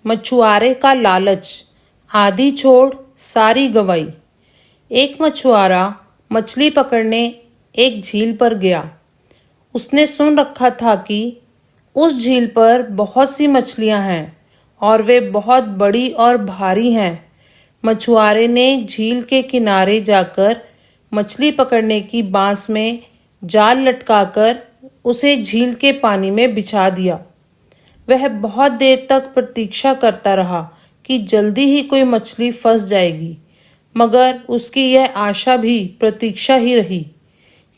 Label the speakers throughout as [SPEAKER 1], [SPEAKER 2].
[SPEAKER 1] मछुआरे का लालच, आधी छोड़ सारी गवाई। एक मछुआरा मछली पकड़ने एक झील पर गया। उसने सुन रखा था कि उस झील पर बहुत सी मछलियां हैं और वे बहुत बड़ी और भारी हैं। मछुआरे ने झील के किनारे जाकर मछली पकड़ने की बांस में जाल लटकाकर उसे झील के पानी में बिछा दिया। वह बहुत देर तक प्रतीक्षा करता रहा कि जल्दी ही कोई मछली फंस जाएगी, मगर उसकी यह आशा भी प्रतीक्षा ही रही।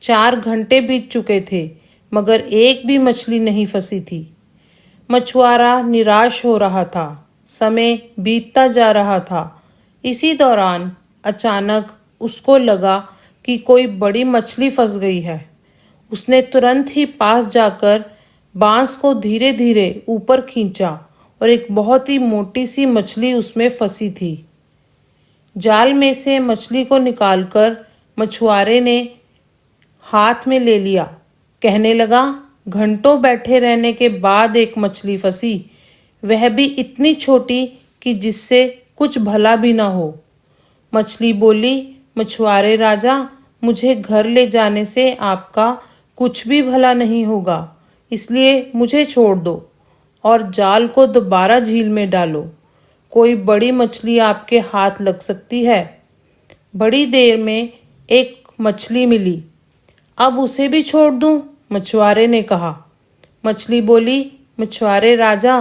[SPEAKER 1] 4 घंटे बीत चुके थे, मगर एक भी मछली नहीं फंसी थी। मछुआरा निराश हो रहा था। समय बीतता जा रहा था। इसी दौरान अचानक उसको लगा कि कोई बड़ी मछली फंस गई है। उसने तुरंत ही पास जाकर बांस को धीरे धीरे ऊपर खींचा और एक बहुत ही मोटी सी मछली उसमें फंसी थी। जाल में से मछली को निकालकर मछुआरे ने हाथ में ले लिया। कहने लगा, घंटों बैठे रहने के बाद एक मछली फंसी, वह भी इतनी छोटी कि जिससे कुछ भला भी ना हो। मछली बोली, मछुआरे राजा, मुझे घर ले जाने से आपका कुछ भी भला नहीं होगा, इसलिए मुझे छोड़ दो और जाल को दोबारा झील में डालो। कोई बड़ी मछली आपके हाथ लग सकती है। बड़ी देर में एक मछली मिली। अब उसे भी छोड़ दूं? मछुआरे ने कहा। मछली बोली, मछुआरे राजा,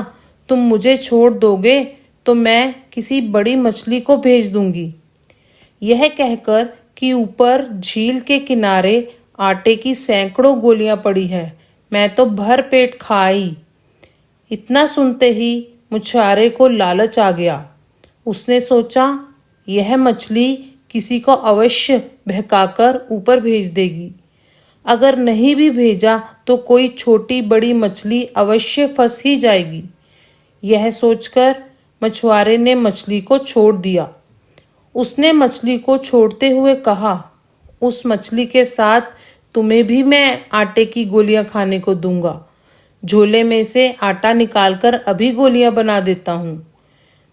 [SPEAKER 1] तुम मुझे छोड़ दोगे तो मैं किसी बड़ी मछली को भेज दूंगी। यह कहकर कि ऊपर झील के किनारे आटे की सैकड़ों गोलियां पड़ी है, मैं तो भर पेट खाई। इतना सुनते ही मछुआरे को लालच आ गया। उसने सोचा, यह मछली किसी को अवश्य बहकाकर ऊपर भेज देगी। अगर नहीं भी भेजा तो कोई छोटी बड़ी मछली अवश्य फंस ही जाएगी। यह सोचकर मछुआरे ने मछली को छोड़ दिया। उसने मछली को छोड़ते हुए कहा, उस मछली के साथ तुम्हें भी मैं आटे की गोलियां खाने को दूंगा। झोले में से आटा निकालकर अभी गोलियां बना देता हूँ।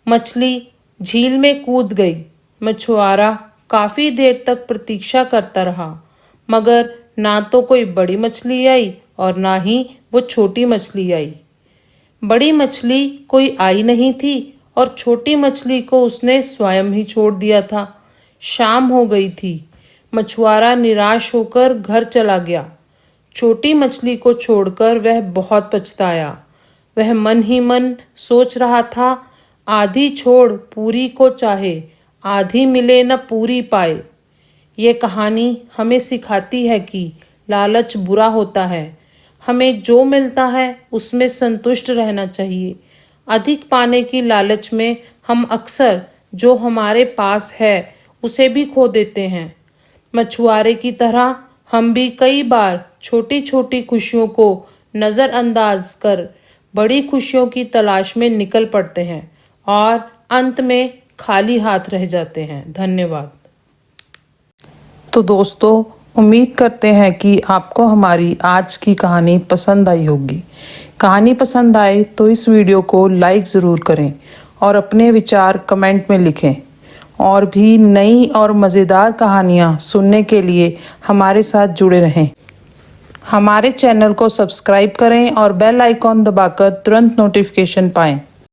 [SPEAKER 1] मछली झील में कूद गई। मछुआरा काफी देर तक प्रतीक्षा करता रहा, मगर ना तो कोई बड़ी मछली आई और ना ही वो छोटी मछली आई। बड़ी मछली कोई आई नहीं थी और छोटी मछली को उसने स्वयं ही छोड़ दिया था। शाम हो गई थी। मछुआरा निराश होकर घर चला गया। छोटी मछली को छोड़कर वह बहुत पछताया। वह मन ही मन सोच रहा था, आधी छोड़ पूरी को चाहे, आधी मिले न पूरी पाए। ये कहानी हमें सिखाती है कि लालच बुरा होता है। हमें जो मिलता है उसमें संतुष्ट रहना चाहिए। अधिक पाने की लालच में हम अक्सर जो हमारे पास है उसे भी खो देते हैं। मछुआरे की तरह हम भी कई बार छोटी छोटी खुशियों को नज़रअंदाज कर बड़ी खुशियों की तलाश में निकल पड़ते हैं और अंत में खाली हाथ रह जाते हैं। धन्यवाद। तो दोस्तों, उम्मीद करते हैं कि आपको हमारी आज की कहानी पसंद आई होगी। कहानी पसंद आए तो इस वीडियो को लाइक ज़रूर करें और अपने विचार कमेंट में लिखें। और भी नई और मज़ेदार कहानियाँ सुनने के लिए हमारे साथ जुड़े रहें। हमारे चैनल को सब्सक्राइब करें और बेल आइकॉन दबाकर तुरंत नोटिफिकेशन पाएं।